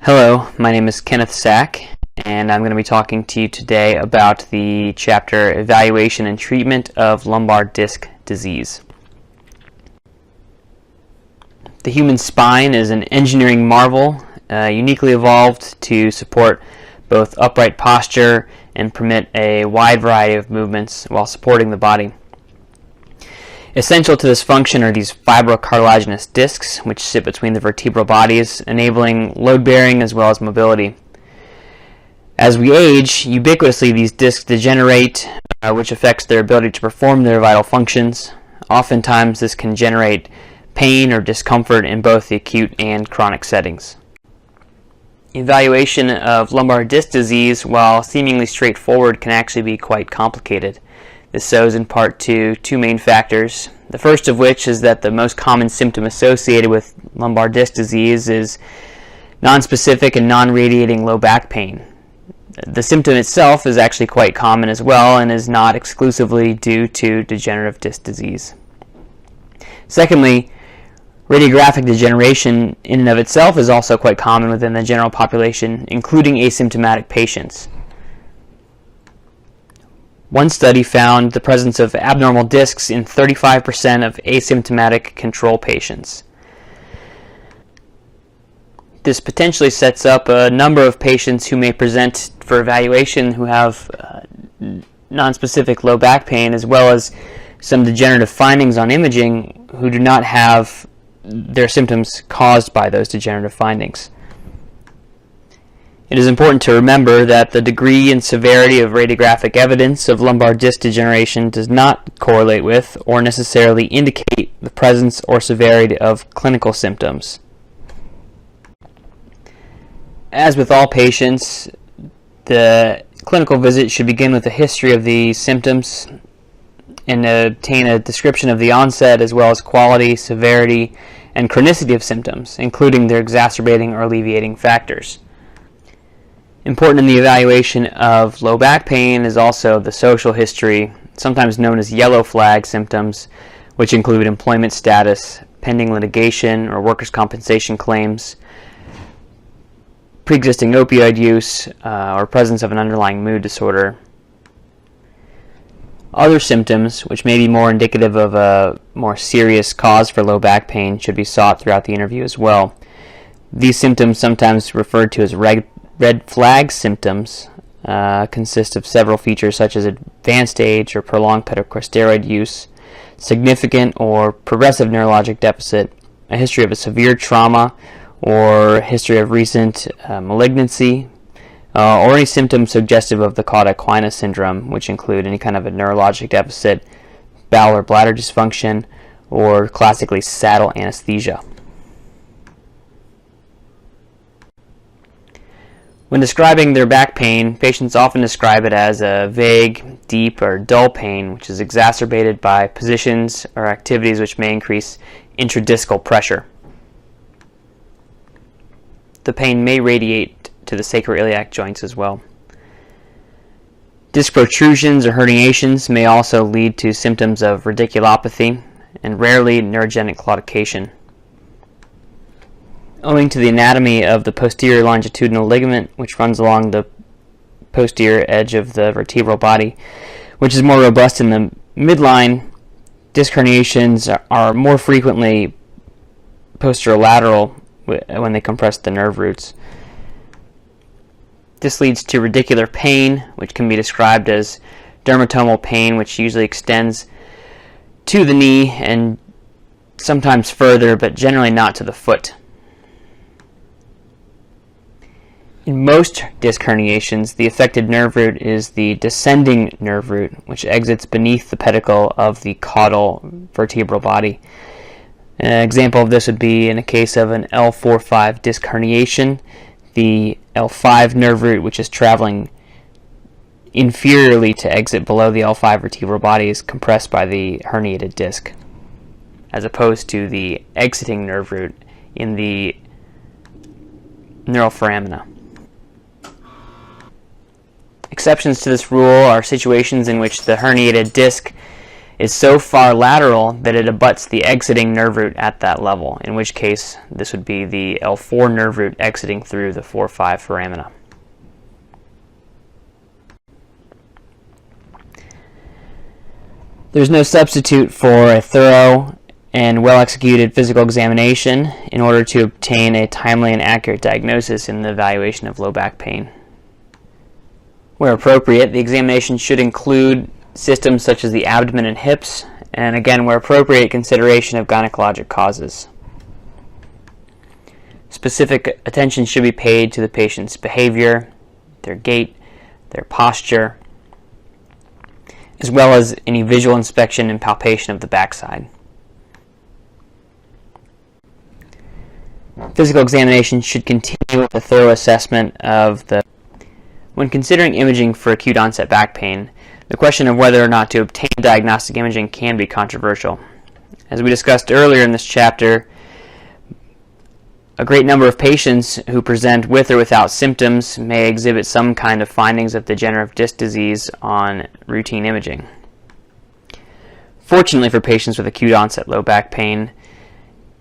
Hello, my name is Kenneth Sack, and I'm going to be talking to you today about the chapter Evaluation and Treatment of Lumbar Disc Disease. The human spine is an engineering marvel, uniquely evolved to support both upright posture and permit a wide variety of movements while supporting the body. Essential to this function are these fibrocartilaginous discs, which sit between the vertebral bodies, enabling load-bearing as well as mobility. As we age, ubiquitously these discs degenerate, which affects their ability to perform their vital functions. Oftentimes this can generate pain or discomfort in both the acute and chronic settings. Evaluation of lumbar disc disease, while seemingly straightforward, can actually be quite complicated. This owes in part to two main factors, the first of which is that the most common symptom associated with lumbar disc disease is nonspecific and non-radiating low back pain. The symptom itself is actually quite common as well and is not exclusively due to degenerative disc disease. Secondly, radiographic degeneration in and of itself is also quite common within the general population, including asymptomatic patients. One study found the presence of abnormal discs in 35% of asymptomatic control patients. This potentially sets up a number of patients who may present for evaluation who have nonspecific low back pain, as well as some degenerative findings on imaging who do not have their symptoms caused by those degenerative findings. It is important to remember that the degree and severity of radiographic evidence of lumbar disc degeneration does not correlate with or necessarily indicate the presence or severity of clinical symptoms. As with all patients, the clinical visit should begin with a history of the symptoms and obtain a description of the onset as well as quality, severity, and chronicity of symptoms, including their exacerbating or alleviating factors. Important in the evaluation of low back pain is also the social history, sometimes known as yellow flag symptoms, which include employment status, pending litigation or workers' compensation claims, pre-existing opioid use, or presence of an underlying mood disorder. Other symptoms, which may be more indicative of a more serious cause for low back pain, should be sought throughout the interview as well. These symptoms, sometimes referred to as red flag symptoms, consist of several features such as advanced age or prolonged corticosteroid use, significant or progressive neurologic deficit, a history of a severe trauma, or a history of recent malignancy, or any symptoms suggestive of the Cauda-Equina syndrome, which include any kind of a neurologic deficit, bowel or bladder dysfunction, or classically saddle anesthesia. When describing their back pain, patients often describe it as a vague, deep, or dull pain, which is exacerbated by positions or activities which may increase intradiscal pressure. The pain may radiate to the sacroiliac joints as well. Disc protrusions or herniations may also lead to symptoms of radiculopathy and rarely neurogenic claudication. Owing to the anatomy of the posterior longitudinal ligament, which runs along the posterior edge of the vertebral body, which is more robust in the midline, disc herniations are more frequently posterolateral when they compress the nerve roots. This leads to radicular pain, which can be described as dermatomal pain, which usually extends to the knee and sometimes further, but generally not to the foot. In most disc herniations, the affected nerve root is the descending nerve root, which exits beneath the pedicle of the caudal vertebral body. An example of this would be in a case of an L4-5 disc herniation, the L5 nerve root, which is traveling inferiorly to exit below the L5 vertebral body, is compressed by the herniated disc, as opposed to the exiting nerve root in the neural foramina. Exceptions to this rule are situations in which the herniated disc is so far lateral that it abuts the exiting nerve root at that level, in which case this would be the L4 nerve root exiting through the 4-5 foramina. There's no substitute for a thorough and well-executed physical examination in order to obtain a timely and accurate diagnosis in the evaluation of low back pain. Where appropriate, the examination should include systems such as the abdomen and hips, and again, where appropriate, consideration of gynecologic causes. Specific attention should be paid to the patient's behavior, their gait, their posture, as well as any visual inspection and palpation of the backside. Physical examination should continue with a thorough assessment of the... When considering imaging for acute onset back pain, the question of whether or not to obtain diagnostic imaging can be controversial. As we discussed earlier in this chapter, a great number of patients who present with or without symptoms may exhibit some kind of findings of degenerative disc disease on routine imaging. Fortunately for patients with acute onset low back pain,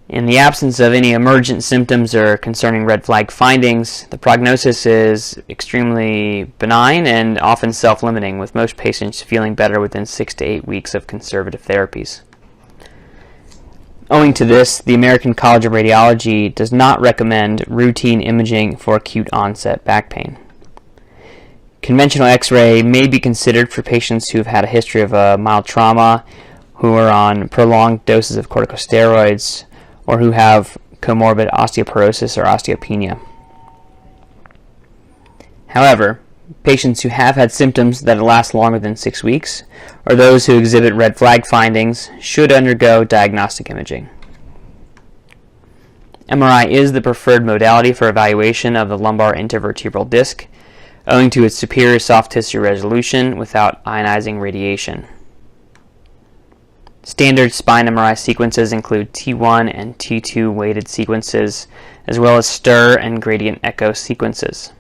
in the absence of any emergent symptoms or concerning red flag findings, the prognosis is extremely benign and often self-limiting, with most patients feeling better within 6 to 8 weeks of conservative therapies. Owing to this, the American College of Radiology does not recommend routine imaging for acute onset back pain. Conventional X-ray may be considered for patients who have had a history of mild trauma, who are on prolonged doses of corticosteroids, or who have comorbid osteoporosis or osteopenia. However, patients who have had symptoms that last longer than 6 weeks, or those who exhibit red flag findings, should undergo diagnostic imaging. MRI is the preferred modality for evaluation of the lumbar intervertebral disc, owing to its superior soft tissue resolution without ionizing radiation. Standard spine MRI sequences include T1 and T2 weighted sequences, as well as stir and gradient echo sequences.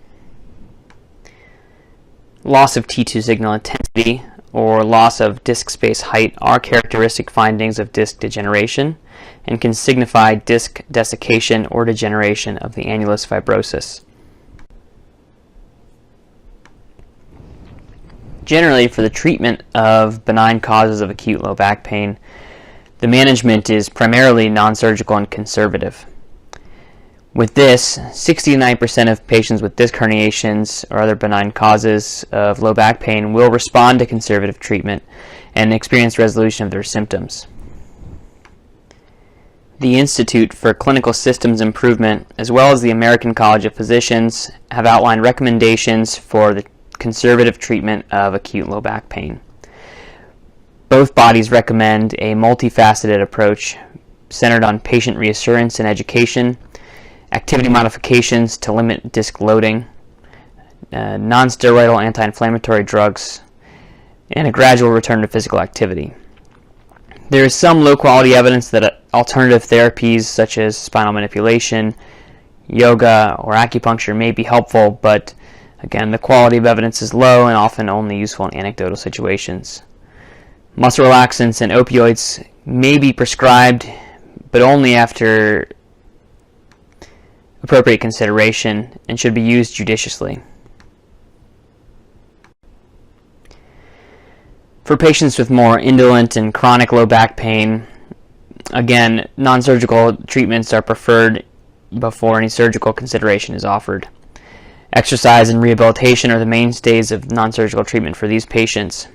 Loss of T2 signal intensity or loss of disc space height are characteristic findings of disc degeneration and can signify disc desiccation or degeneration of the annulus fibrosus. Generally, for the treatment of benign causes of acute low back pain, the management is primarily non-surgical and conservative. With this, 69% of patients with disc herniations or other benign causes of low back pain will respond to conservative treatment and experience resolution of their symptoms. The Institute for Clinical Systems Improvement, as well as the American College of Physicians, have outlined recommendations for the conservative treatment of acute low back pain. Both bodies recommend a multifaceted approach centered on patient reassurance and education, activity modifications to limit disc loading, non-steroidal anti-inflammatory drugs, and a gradual return to physical activity. There is some low-quality evidence that alternative therapies such as spinal manipulation, yoga, or acupuncture may be helpful, but again, the quality of evidence is low and often only useful in anecdotal situations. Muscle relaxants and opioids may be prescribed, but only after appropriate consideration and should be used judiciously. For patients with more indolent and chronic low back pain, again, non-surgical treatments are preferred before any surgical consideration is offered. Exercise and rehabilitation are the mainstays of non-surgical treatment for these patients.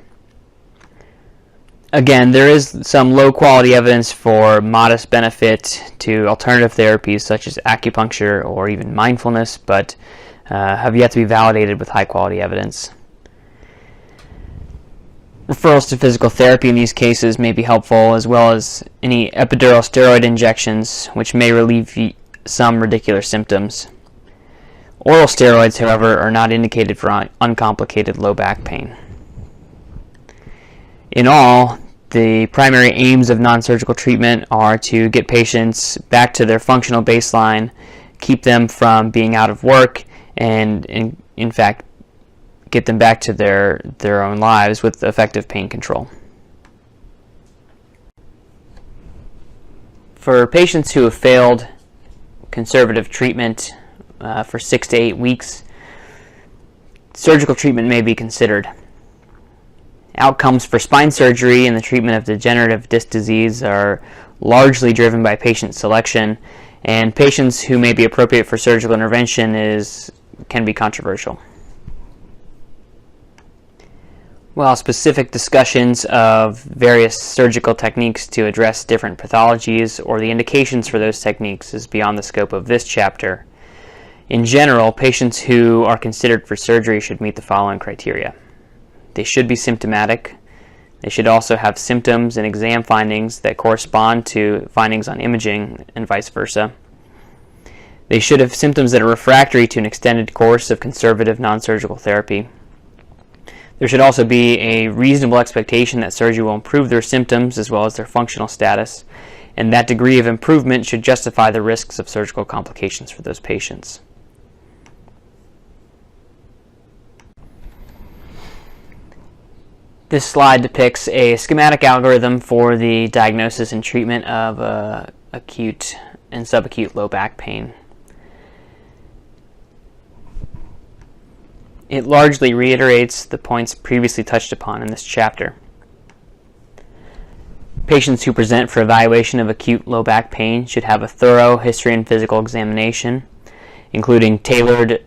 Again, there is some low-quality evidence for modest benefit to alternative therapies such as acupuncture or even mindfulness, but have yet to be validated with high-quality evidence. Referrals to physical therapy in these cases may be helpful, as well as any epidural steroid injections, which may relieve some radicular symptoms. Oral steroids, however, are not indicated for uncomplicated low back pain. In all, the primary aims of non-surgical treatment are to get patients back to their functional baseline, keep them from being out of work, and in fact, get them back to their own lives with effective pain control. For patients who have failed conservative treatment for 6 to 8 weeks, surgical treatment may be considered. Outcomes for spine surgery and the treatment of degenerative disc disease are largely driven by patient selection, and patients who may be appropriate for surgical intervention can be controversial. While specific discussions of various surgical techniques to address different pathologies or the indications for those techniques is beyond the scope of this chapter, in general, patients who are considered for surgery should meet the following criteria. They should be symptomatic. They should also have symptoms and exam findings that correspond to findings on imaging and vice versa. They should have symptoms that are refractory to an extended course of conservative non-surgical therapy. There should also be a reasonable expectation that surgery will improve their symptoms as well as their functional status, and that degree of improvement should justify the risks of surgical complications for those patients. This slide depicts a schematic algorithm for the diagnosis and treatment of acute and subacute low back pain. It largely reiterates the points previously touched upon in this chapter. Patients who present for evaluation of acute low back pain should have a thorough history and physical examination, including tailored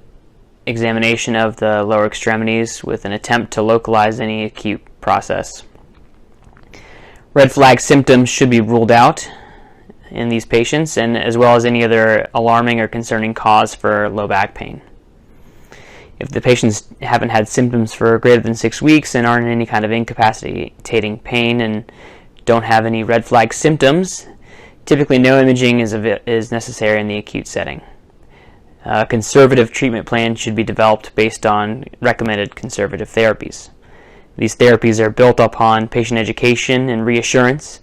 examination of the lower extremities with an attempt to localize any acute process. Red flag symptoms should be ruled out in these patients, and as well as any other alarming or concerning cause for low back pain. If the patients haven't had symptoms for greater than 6 weeks and aren't in any kind of incapacitating pain and don't have any red flag symptoms, typically no imaging is necessary in the acute setting. A conservative treatment plan should be developed based on recommended conservative therapies. These therapies are built upon patient education and reassurance,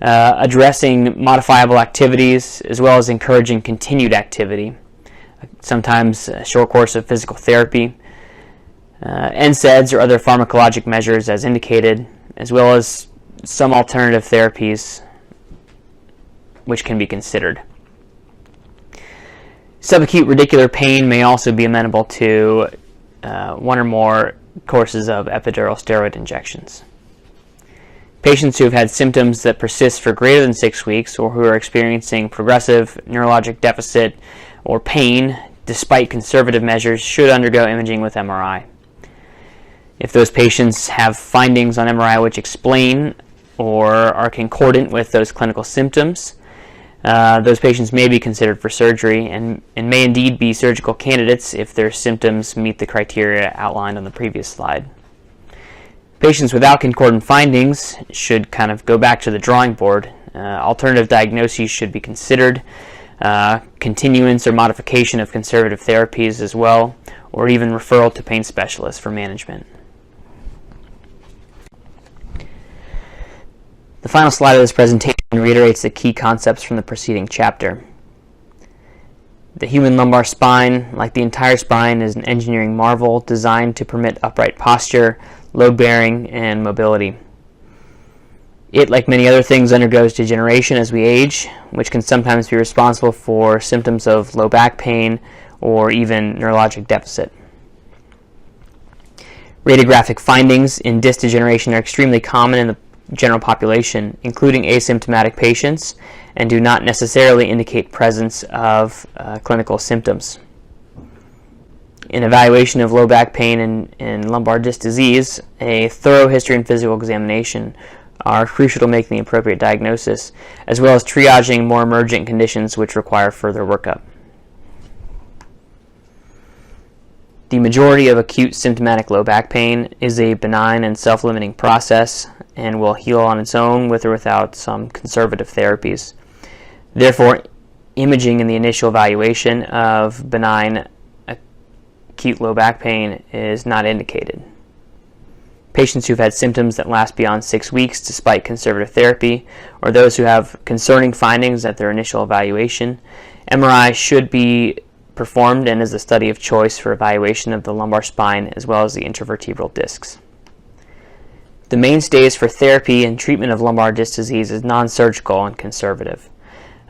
addressing modifiable activities as well as encouraging continued activity. Sometimes a short course of physical therapy, NSAIDs or other pharmacologic measures as indicated, as well as some alternative therapies which can be considered. Subacute radicular pain may also be amenable to one or more courses of epidural steroid injections. Patients who have had symptoms that persist for greater than 6 weeks or who are experiencing progressive neurologic deficit or pain despite conservative measures should undergo imaging with MRI. If those patients have findings on MRI which explain or are concordant with those clinical symptoms, those patients may be considered for surgery and may indeed be surgical candidates if their symptoms meet the criteria outlined on the previous slide. Patients without concordant findings should kind of go back to the drawing board. Alternative diagnoses should be considered, continuance or modification of conservative therapies as well, or even referral to pain specialists for management. The final slide of this presentation reiterates the key concepts from the preceding chapter. The human lumbar spine, like the entire spine, is an engineering marvel designed to permit upright posture, load bearing, and mobility. It, like many other things, undergoes degeneration as we age, which can sometimes be responsible for symptoms of low back pain or even neurologic deficit. Radiographic findings in disc degeneration are extremely common in the general population, including asymptomatic patients, and do not necessarily indicate presence of clinical symptoms. In evaluation of low back pain and lumbar disc disease, a thorough history and physical examination are crucial to making the appropriate diagnosis, as well as triaging more emergent conditions which require further workup. The majority of acute symptomatic low back pain is a benign and self-limiting process and will heal on its own with or without some conservative therapies. Therefore, imaging in the initial evaluation of benign acute low back pain is not indicated. Patients who've had symptoms that last beyond 6 weeks despite conservative therapy, or those who have concerning findings at their initial evaluation, MRI should be performed and is the study of choice for evaluation of the lumbar spine as well as the intervertebral discs. The mainstays for therapy and treatment of lumbar disc disease is non-surgical and conservative.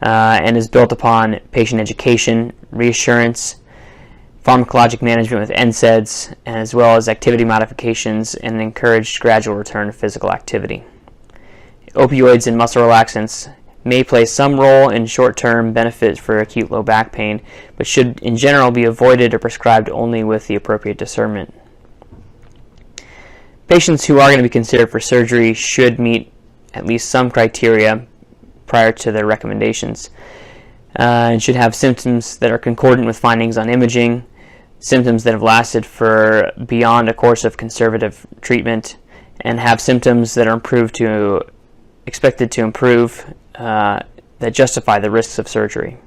and is built upon patient education, reassurance, pharmacologic management with NSAIDs, as well as activity modifications and an encouraged gradual return to physical activity. Opioids and muscle relaxants may play some role in short-term benefit for acute low back pain, but should in general be avoided or prescribed only with the appropriate discernment. Patients who are going to be considered for surgery should meet at least some criteria prior to their recommendations, and should have symptoms that are concordant with findings on imaging, symptoms that have lasted for beyond a course of conservative treatment, and have symptoms that are expected to improve that justify the risks of surgery.